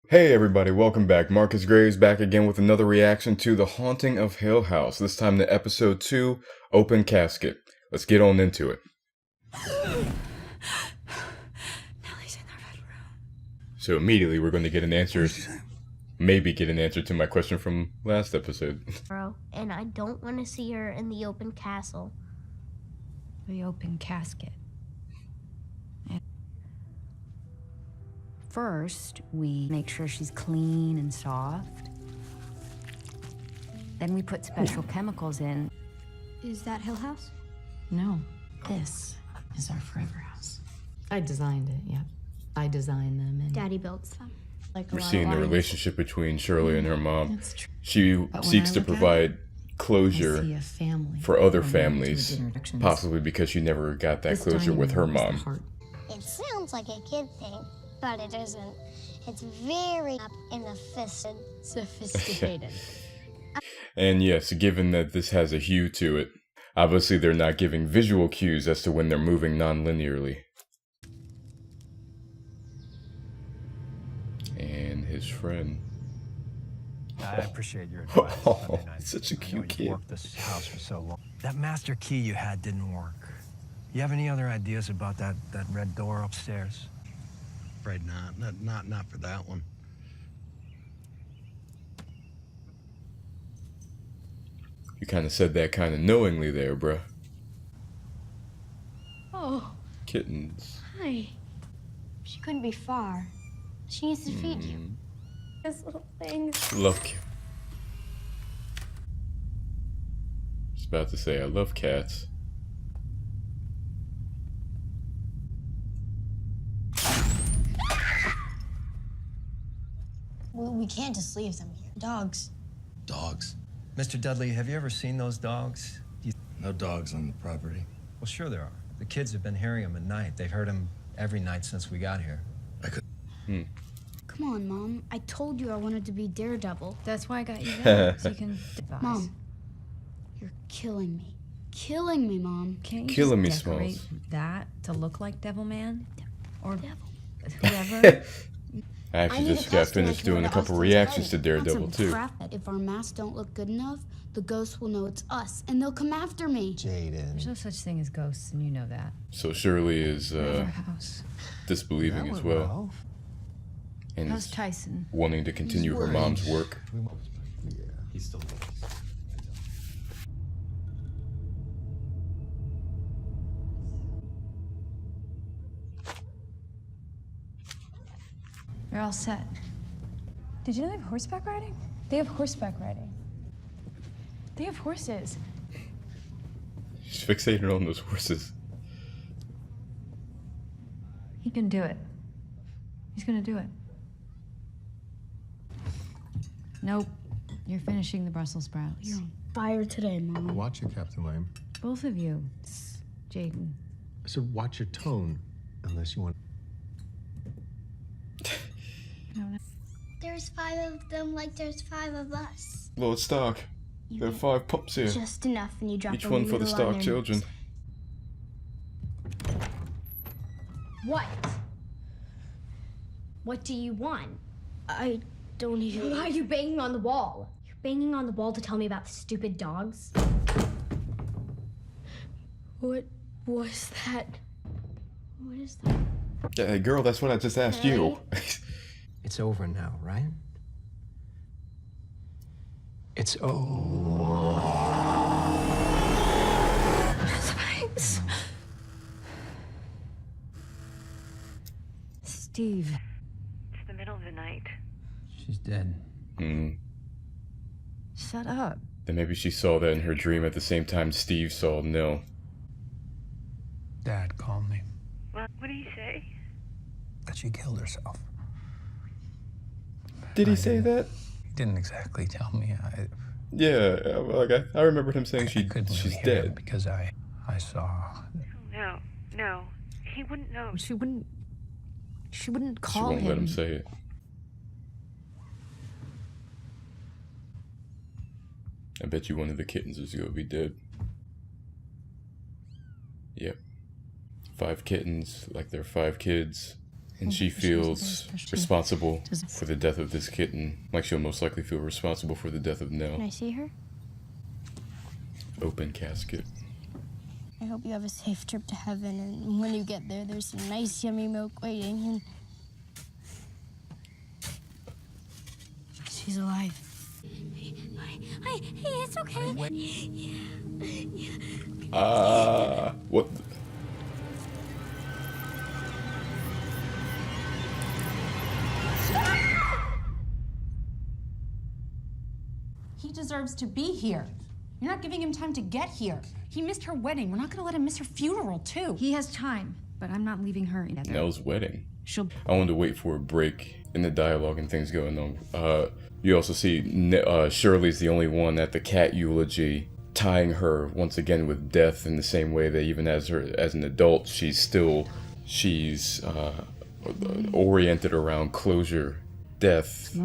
Hey everybody, welcome back. Marcus Graves back again with another reaction to The Haunting of Hill House. This time to episode 2, Open Casket. Let's get on into it. Nellie's in the red room. So immediately we're going to get an answer, maybe get an answer to my question from last episode. And I don't want to see her in the open castle. The open casket. First, we make sure she's clean and soft. Then we put special chemicals in. Is that Hill House? No, this is our forever house. I designed it, yeah. I designed them and Daddy builds them. like a We're lot seeing of the lines. relationship between Shirley and her mom. That's true. She But when seeks I to look at provide I closure see a family for other from one to families, introductions. possibly because she never got that This closure dining with her room is the mom. heart. It sounds like a kid thing, but it isn't. It's very up in the fisted. Sophisticated. And yes, given that this has a hue to it, obviously they're not giving visual cues as to when they're moving non-linearly. And his friend. I appreciate your advice. Oh, such a I know cute you've kid. worked this house for so long. That master key you had didn't work. You have any other ideas about that red door upstairs? Afraid not. Not for that one. You kind of said that kind of knowingly there, bruh. Oh, Kittens. hi. She couldn't be far. She needs to feed you. This little thing. Love cat. I was about to say I love cats. We can't just leave them here. Dogs. Dogs. Mr. Dudley, have you ever seen those dogs? No dogs on the property. Well, sure there are. The kids have been hearing them at night. They've heard them every night since we got here. Come on, Mom. I told you I wanted to be Daredevil. That's why I got you that, so you can devise. Mom, you're killing me. Killing me, Mom. Can't you Killing just me, decorate Smalls. that to look like Devil Man? Or Devil. whoever? I actually need just a got costume finished like doing a one of couple Austin's reactions to wedding. Daredevil That's some too. crap. If our masks don't look good enough, the ghosts will know it's us, and they'll come after me. There's Jaden. no such thing as ghosts, and you know that. So Shirley is Our house. disbelieving as well, and How's is Tyson? wanting to continue her mom's work. Yeah. He's still You're all set. Did you know they have horseback riding? They have horseback riding. They have horses. She's fixated on those horses. He can do it. He's gonna do it. Nope. You're finishing the Brussels sprouts. You're on fire today, Mom. Watch it, Captain Lame. Both of you. Jaden. I said watch your tone, unless you want. There's 5 of them like there's 5 of us. Lord Stark, there are 5 pups here. Just enough, and you drop Each a one for the needle on Stark their children. nose. What? What do you want? I don't even. Why are you banging on the wall? You're banging on the wall to tell me about the stupid dogs? What was that? What is that? Yeah, hey, girl, that's what I just asked you. It's over now, right? It's over. Thanks. Steve. It's the middle of the night. She's dead. Shut up. Then maybe she saw that in her dream at the same time Steve saw Nell. Dad called me What do you say? that she killed herself. Did he say that? He didn't exactly tell me. Yeah, like I remember him saying I couldn't she's really hear it dead. because I saw. No. He wouldn't know. She wouldn't She call won't him. let him say it. I bet you one of the kittens is gonna be dead. Yep. 5 kittens, like they're 5 kids. And she feels responsible for the death of this kitten, like she'll most likely feel responsible for the death of Can I Nell. see her? Open casket. I hope you have a safe trip to heaven, and when you get there, there's some nice, yummy milk waiting, and she's alive. Hey, it's okay. What? He deserves to be here. You're not giving him time to get here. He missed her wedding. We're not gonna let him miss her funeral, too. He has time, but I'm not leaving her in. Nell's wedding. She'll. I wanted to wait for a break in the dialogue and things going on. You also see Shirley's the only one at the cat eulogy, tying her once again with death in the same way that even as an adult, she's oriented around closure, death.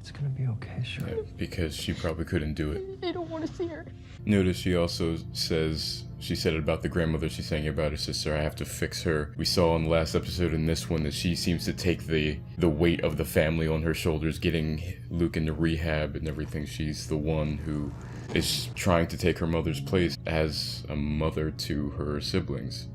It's gonna be okay, sure. Yeah, because she probably couldn't do it. I don't want to see her. Notice she also says, she said it about the grandmother, she's saying about her sister, I have to fix her. We saw in the last episode in this one that she seems to take the weight of the family on her shoulders, getting Luke into rehab and everything. She's the one who is trying to take her mother's place as a mother to her siblings.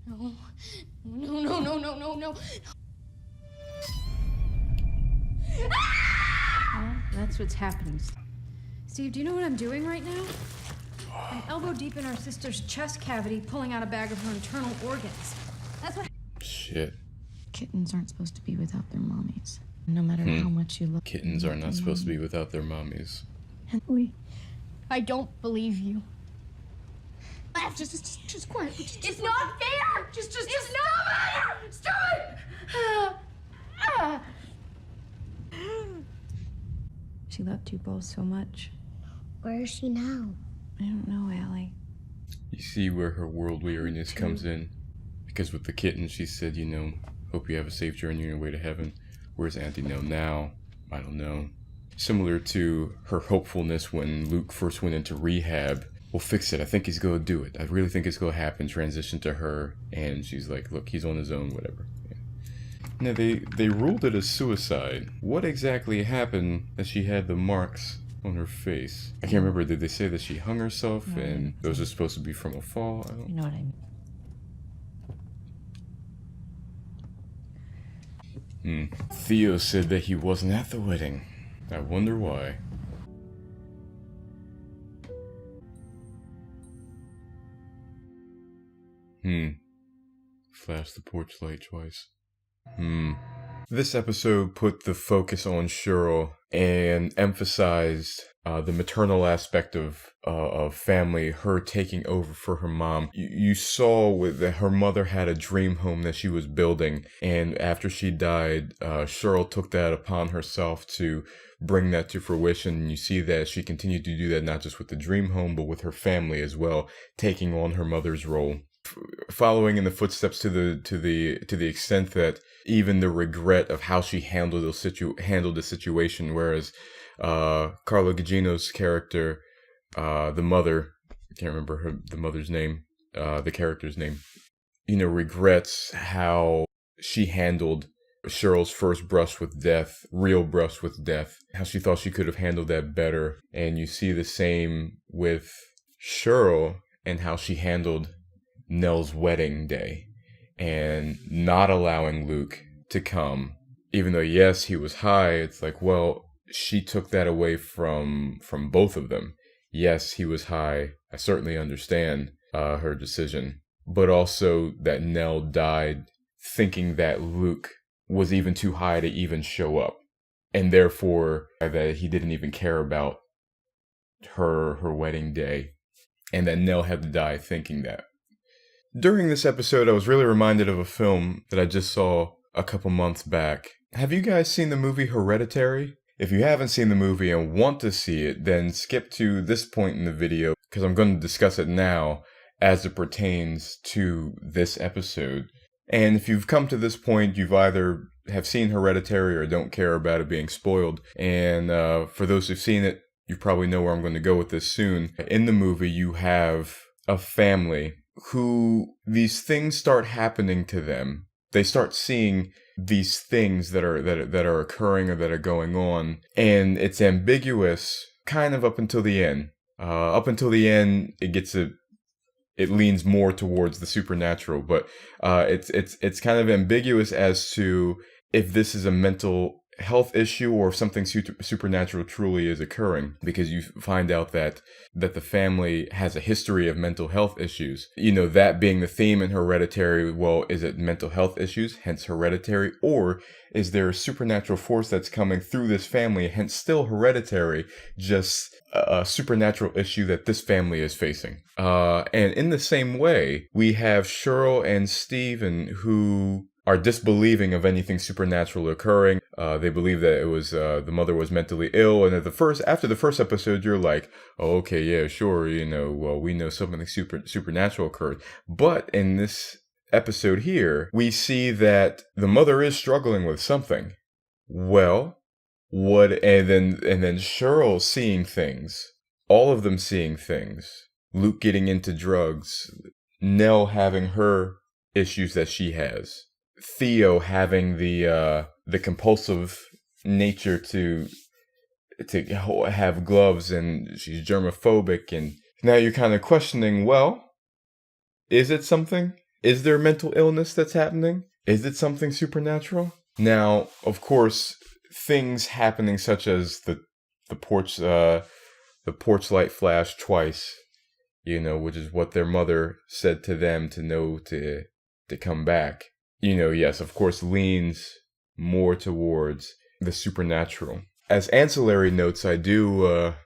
No. No. Well, that's what's happening. Steve, do you know what I'm doing right now? I'm elbow deep in our sister's chest cavity, pulling out a bag of her internal organs. That's what. Shit. Kittens aren't supposed to be without their mommies. No matter how much you love Kittens are not supposed to be without their mommies. I don't believe you. Just quiet. It's not fair. It's not fair. Stop it. She loved you both so much. Where is she now? I don't know, Allie. You see where her world weariness comes in. Because with the kitten, she said, hope you have a safe journey on your way to heaven. Where's Auntie Nell now? I don't know. Similar to her hopefulness when Luke first went into rehab. We'll fix it. I think he's going to do it. I really think it's going to happen. Transition to her. And she's like, look, he's on his own, whatever. Yeah. Now, they ruled it as suicide. What exactly happened that she had the marks on her face? I can't remember. Did they say that she hung herself and those are supposed to be from a fall? I don't You know what I mean. Theo said that he wasn't at the wedding. I wonder why. Flash the porch light twice. This episode put the focus on Cheryl and emphasized the maternal aspect of family, her taking over for her mom. You saw that her mother had a dream home that she was building, and after she died, Cheryl took that upon herself to bring that to fruition. And you see that she continued to do that not just with the dream home, but with her family as well, taking on her mother's role. Following in the footsteps to the extent that even the regret of how she handled the situation, whereas Carla Gugino's character, the mother, I can't remember the mother's name, the character's name, regrets how she handled Cheryl's first brush with death, real brush with death, how she thought she could have handled that better. And you see the same with Cheryl and how she handled Nell's wedding day and not allowing Luke to come, even though yes, he was high. It's like, well, she took that away from both of them. Yes, he was high. I certainly understand her decision, but also that Nell died thinking that Luke was even too high to even show up, and therefore that he didn't even care about her wedding day, and that Nell had to die thinking that. During this episode, I was really reminded of a film that I just saw a couple months back. Have you guys seen the movie Hereditary? If you haven't seen the movie and want to see it, then skip to this point in the video, because I'm going to discuss it now as it pertains to this episode. And if you've come to this point, you've either have seen Hereditary or don't care about it being spoiled. And for those who've seen it, you probably know where I'm going to go with this soon. In the movie, you have a family who these things start happening to them. They start seeing these things that are occurring or that are going on, and it's ambiguous kind of up until the end. Up until the end, it leans more towards the supernatural, but it's kind of ambiguous as to if this is a mental health issue or if something supernatural truly is occurring, because you find out that the family has a history of mental health issues. You know, that being the theme in Hereditary. Well, is it mental health issues, hence Hereditary, or is there a supernatural force that's coming through this family, hence still Hereditary, just a supernatural issue that this family is facing? And in the same way, we have Cheryl and Steven, who are disbelieving of anything supernatural occurring. They believe that it was the mother was mentally ill, and after the first episode, you're like, oh, okay, yeah, sure, you know, well, we know something supernatural occurred. But in this episode here, we see that the mother is struggling with something. Well, and then Cheryl seeing things, all of them seeing things. Luke getting into drugs, Nell having her issues that she has, Theo having the compulsive nature to have gloves, and she's germophobic, and now you're kind of questioning, well, is it something? Is there mental illness that's happening? Is it something supernatural? Now, of course, things happening such as the porch light flash twice, you know, which is what their mother said to them to know to come back. You know, yes, of course, leans more towards the supernatural. As ancillary notes, I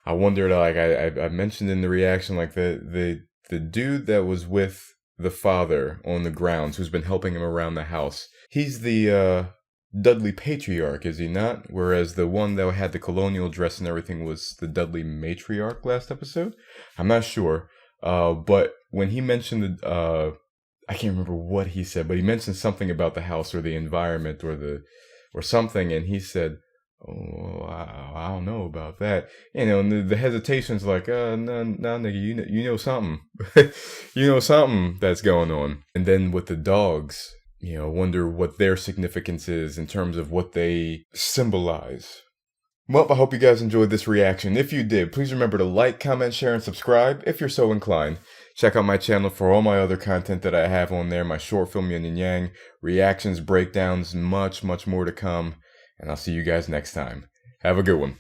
wondered, like I mentioned in the reaction, like the dude that was with the father on the grounds, who's been helping him around the house. He's the Dudley Patriarch, is he not? Whereas the one that had the colonial dress and everything was the Dudley Matriarch last episode? I'm not sure. But when he mentioned I can't remember what he said, but he mentioned something about the house or the environment or something, and he said, oh, I don't know about that. You know, and the hesitation's like, no, nigga, you know something. You know something that's going on. And then with the dogs, you know, wonder what their significance is in terms of what they symbolize. Well, I hope you guys enjoyed this reaction. If you did, please remember to like, comment, share, and subscribe if you're so inclined. Check out my channel for all my other content that I have on there, my short film Yin and Yang, reactions, breakdowns, much, much more to come. And I'll see you guys next time. Have a good one.